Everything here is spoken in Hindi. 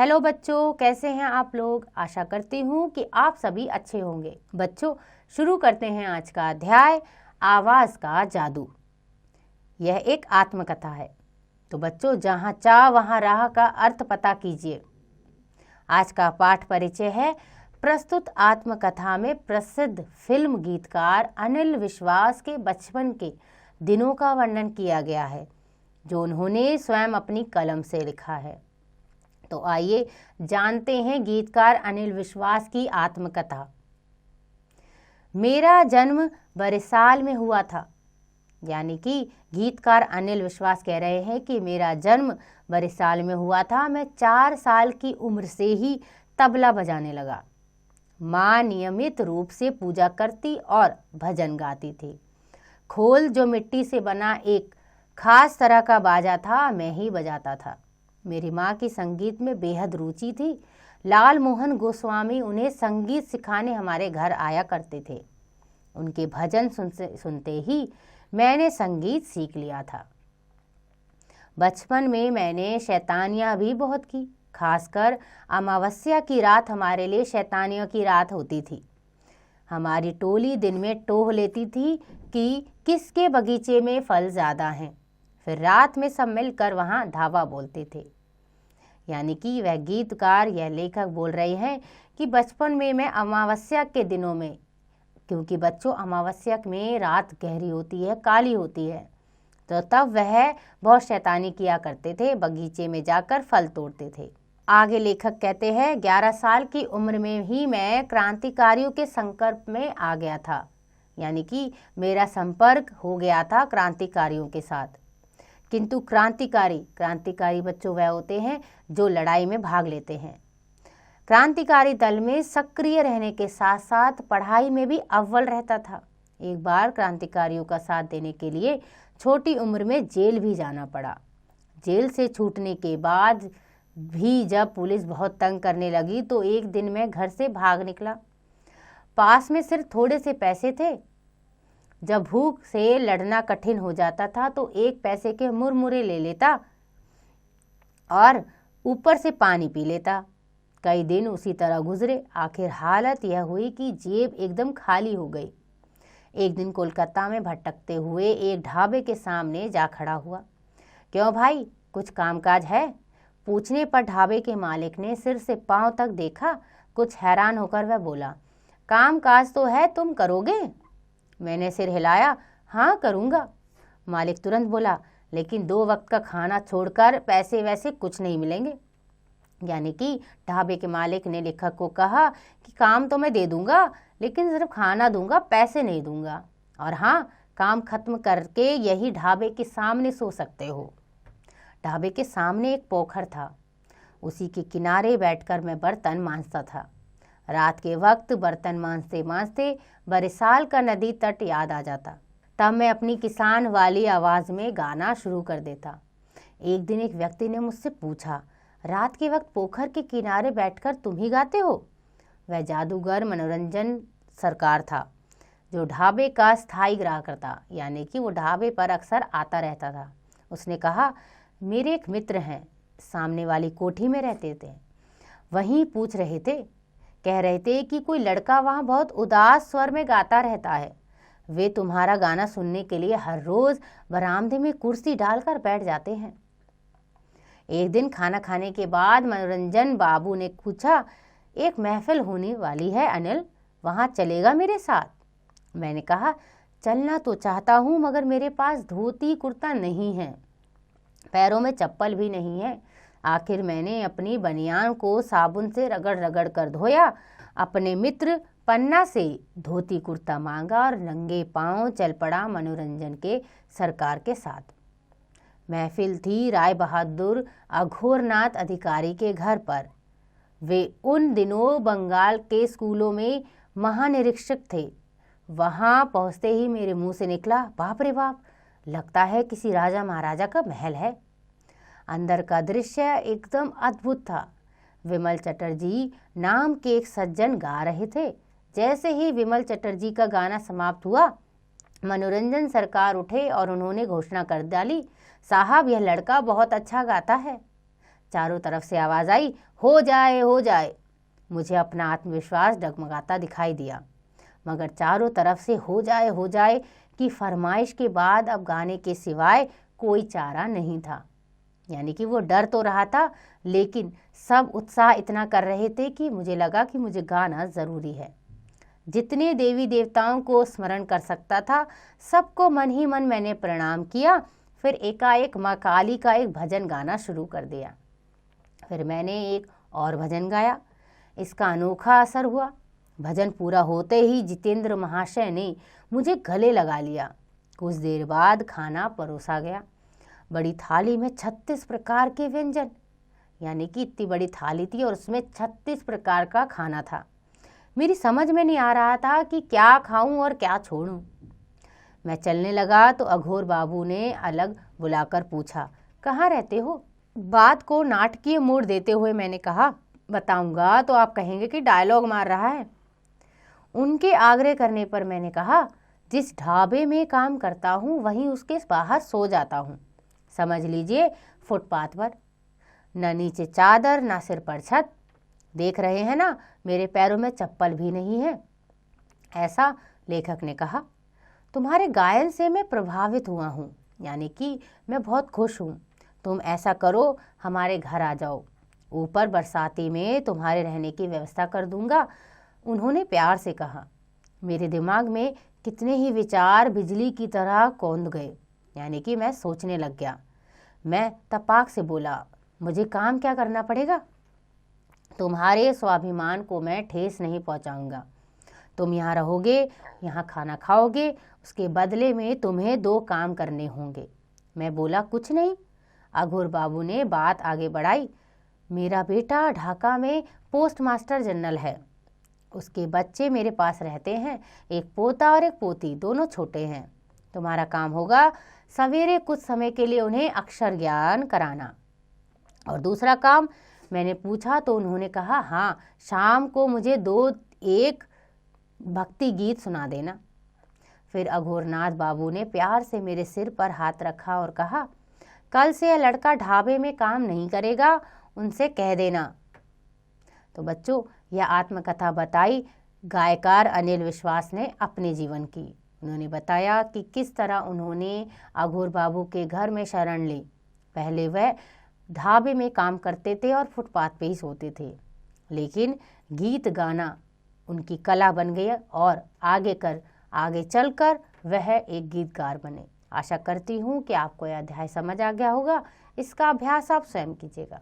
हेलो बच्चों, कैसे हैं आप लोग। आशा करती हूँ कि आप सभी अच्छे होंगे। बच्चों, शुरू करते हैं आज का अध्याय, आवाज़ का जादू। यह एक आत्मकथा है। तो बच्चों, जहाँ चाह वहाँ राह का अर्थ पता कीजिए। आज का पाठ परिचय है। प्रस्तुत आत्मकथा में प्रसिद्ध फिल्म गीतकार अनिल विश्वास के बचपन के दिनों का वर्णन किया गया है, जो उन्होंने स्वयं अपनी कलम से लिखा है। तो आइए जानते हैं गीतकार अनिल विश्वास की आत्मकथा। मेरा जन्म बरिसाल में हुआ था। यानी कि गीतकार अनिल विश्वास कह रहे हैं कि मेरा जन्म बरिसाल में हुआ था। मैं 4 साल की उम्र से ही तबला बजाने लगा। माँ नियमित रूप से पूजा करती और भजन गाती थी। खोल, जो मिट्टी से बना एक खास तरह का बाजा था, मैं ही बजाता था। मेरी माँ की संगीत में बेहद रुचि थी। लाल मोहन गोस्वामी उन्हें संगीत सिखाने हमारे घर आया करते थे। उनके भजन सुनते ही मैंने संगीत सीख लिया था। बचपन में मैंने शैतानियाँ भी बहुत की। खासकर अमावस्या की रात हमारे लिए शैतानियों की रात होती थी। हमारी टोली दिन में टोह लेती थी कि किसके बगीचे में फल ज़्यादा हैं। फिर रात में सब मिलकर वहाँ धावा बोलते थे। यानी कि वह गीतकार, यह लेखक बोल रहे हैं कि बचपन में मैं अमावस्या के दिनों में, क्योंकि बच्चों अमावस्या में रात गहरी होती है, काली होती है, तो तब वह बहुत शैतानी किया करते थे। बगीचे में जाकर फल तोड़ते थे। आगे लेखक कहते हैं, 11 साल की उम्र में ही मैं क्रांतिकारियों के संपर्क में आ गया था। यानी कि मेरा संपर्क हो गया था क्रांतिकारियों के साथ। किंतु क्रांतिकारी बच्चों वह होते हैं जो लड़ाई में भाग लेते हैं। क्रांतिकारी दल में सक्रिय रहने के साथ साथ पढ़ाई में भी अव्वल रहता था। एक बार क्रांतिकारियों का साथ देने के लिए छोटी उम्र में जेल भी जाना पड़ा। जेल से छूटने के बाद भी जब पुलिस बहुत तंग करने लगी तो एक दिन मैं घर से भाग निकला। पास में सिर्फ थोड़े से पैसे थे। जब भूख से लड़ना कठिन हो जाता था तो 1 पैसे के मुरमुरे ले लेता और ऊपर से पानी पी लेता। कई दिन उसी तरह गुजरे। आखिर हालत यह हुई कि जेब एकदम खाली हो गई। एक दिन कोलकाता में भटकते हुए एक ढाबे के सामने जा खड़ा हुआ। क्यों भाई, कुछ कामकाज है? पूछने पर ढाबे के मालिक ने सिर से पांव तक देखा। कुछ हैरान होकर वह बोला, कामकाज तो है, तुम करोगे? मैंने सिर हिलाया, हाँ करूँगा। मालिक तुरंत बोला, लेकिन 2 वक्त का खाना छोड़कर पैसे वैसे कुछ नहीं मिलेंगे। यानी कि ढाबे के मालिक ने लेखक को कहा कि काम तो मैं दे दूंगा, लेकिन सिर्फ खाना दूंगा, पैसे नहीं दूंगा। और हाँ, काम खत्म करके यही ढाबे के सामने सो सकते हो। ढाबे के सामने एक पोखर था। उसी के किनारे बैठकर मैं बर्तन मांजता था। रात के वक्त बर्तन मांजते मांजते बरिसाल का नदी तट याद आ जाता। तब मैं अपनी किसान वाली आवाज़ में गाना शुरू कर देता। एक दिन एक व्यक्ति ने मुझसे पूछा, रात के वक्त पोखर के किनारे बैठकर तुम ही गाते हो? वह जादूगर मनोरंजन सरकार था, जो ढाबे का स्थायी ग्राहक था। यानी कि वो ढाबे पर अक्सर आता रहता था। उसने कहा, मेरे एक मित्र हैं, सामने वाली कोठी में रहते थे, वहीं पूछ रहे थे, कह रहे थे कि कोई लड़का वहाँ बहुत उदास स्वर में गाता रहता है। वे तुम्हारा गाना सुनने के लिए हर रोज़ बरामदे में कुर्सी डालकर बैठ जाते हैं। एक दिन खाना खाने के बाद मनोरंजन बाबू ने पूछा, एक महफिल होने वाली है अनिल, वहाँ चलेगा मेरे साथ? मैंने कहा, चलना तो चाहता हूँ, मगर मेरे पास धोती कुर्ता नहीं है, पैरों में चप्पल भी नहीं है। आखिर मैंने अपनी बनियान को साबुन से रगड़ रगड़ कर धोया। अपने मित्र पन्ना से धोती कुर्ता मांगा और नंगे पांव चल पड़ा मनोरंजन के सरकार के साथ। महफिल थी राय बहादुर अघोरनाथ अधिकारी के घर पर। वे उन दिनों बंगाल के स्कूलों में महानिरीक्षक थे। वहां पहुंचते ही मेरे मुंह से निकला, बाप रे बाप, लगता है किसी राजा महाराजा का महल है। अंदर का दृश्य एकदम अद्भुत था। विमल चटर्जी नाम के एक सज्जन गा रहे थे। जैसे ही विमल चटर्जी का गाना समाप्त हुआ, मनोरंजन सरकार उठे और उन्होंने घोषणा कर डाली, साहब यह लड़का बहुत अच्छा गाता है। चारों तरफ से आवाज़ आई, हो जाए हो जाए। मुझे अपना आत्मविश्वास डगमगाता दिखाई दिया, मगर चारों तरफ से हो जाए की फरमाइश के बाद अब गाने के सिवाय कोई चारा नहीं था। यानी कि वो डर तो रहा था, लेकिन सब उत्साह इतना कर रहे थे कि मुझे लगा कि मुझे गाना ज़रूरी है। जितने देवी देवताओं को स्मरण कर सकता था सबको मन ही मन मैंने प्रणाम किया। फिर एकाएक माँ काली का एक भजन गाना शुरू कर दिया। फिर मैंने एक और भजन गाया। इसका अनोखा असर हुआ। भजन पूरा होते ही जितेंद्र महाशय ने मुझे गले लगा लिया। कुछ देर बाद खाना परोसा गया। बड़ी थाली में 36 प्रकार के व्यंजन, यानी कि इतनी बड़ी थाली थी और उसमें 36 प्रकार का खाना था। मेरी समझ में नहीं आ रहा था कि क्या खाऊं और क्या छोड़ूं। मैं चलने लगा तो अघोर बाबू ने अलग बुलाकर पूछा, कहाँ रहते हो? बात को नाटकीय मोड़ देते हुए मैंने कहा, बताऊंगा तो आप कहेंगे कि डायलॉग मार रहा है। उनके आग्रह करने पर मैंने कहा, जिस ढाबे में काम करता हूँ वहीं उसके बाहर सो जाता हूँ। समझ लीजिए फुटपाथ पर, न नीचे चादर न सिर पर छत। देख रहे हैं ना, मेरे पैरों में चप्पल भी नहीं है। ऐसा लेखक ने कहा। तुम्हारे गायन से मैं प्रभावित हुआ हूँ, यानी कि मैं बहुत खुश हूँ। तुम ऐसा करो, हमारे घर आ जाओ, ऊपर बरसाती में तुम्हारे रहने की व्यवस्था कर दूंगा। उन्होंने प्यार से कहा। मेरे दिमाग में कितने ही विचार बिजली की तरह कौंध गए, यानी कि मैं सोचने लग गया। मैं तपाक से बोला, मुझे काम क्या करना पड़ेगा? तुम्हारे स्वाभिमान को मैं ठेस नहीं पहुंचाऊंगा। तुम यहाँ रहोगे, यहाँ खाना खाओगे, उसके बदले में तुम्हें 2 काम करने होंगे। मैं बोला, कुछ नहीं। अघोर बाबू ने बात आगे बढ़ाई। मेरा बेटा ढाका में पोस्ट मास्टर जनरल है। उसके बच्चे मेरे पास रहते हैं, एक पोता और एक पोती, दोनों छोटे हैं। तुम्हारा काम होगा सवेरे कुछ समय के लिए उन्हें अक्षर ज्ञान कराना। और दूसरा काम? मैंने पूछा तो उन्होंने कहा, हाँ, शाम को मुझे 2-1 भक्ति गीत सुना देना। फिर अघोरनाथ बाबू ने प्यार से मेरे सिर पर हाथ रखा और कहा, कल से यह लड़का ढाबे में काम नहीं करेगा, उनसे कह देना। तो बच्चों, यह आत्मकथा बताई गायकार अनिल विश्वास ने अपने जीवन की। उन्होंने बताया कि किस तरह उन्होंने अघोर बाबू के घर में शरण ली। पहले वह ढाबे में काम करते थे और फुटपाथ पे ही सोते थे, लेकिन गीत गाना उनकी कला बन गई और आगे चलकर वह एक गीतकार बने। आशा करती हूँ कि आपको यह अध्याय समझ आ गया होगा। इसका अभ्यास आप स्वयं कीजिएगा।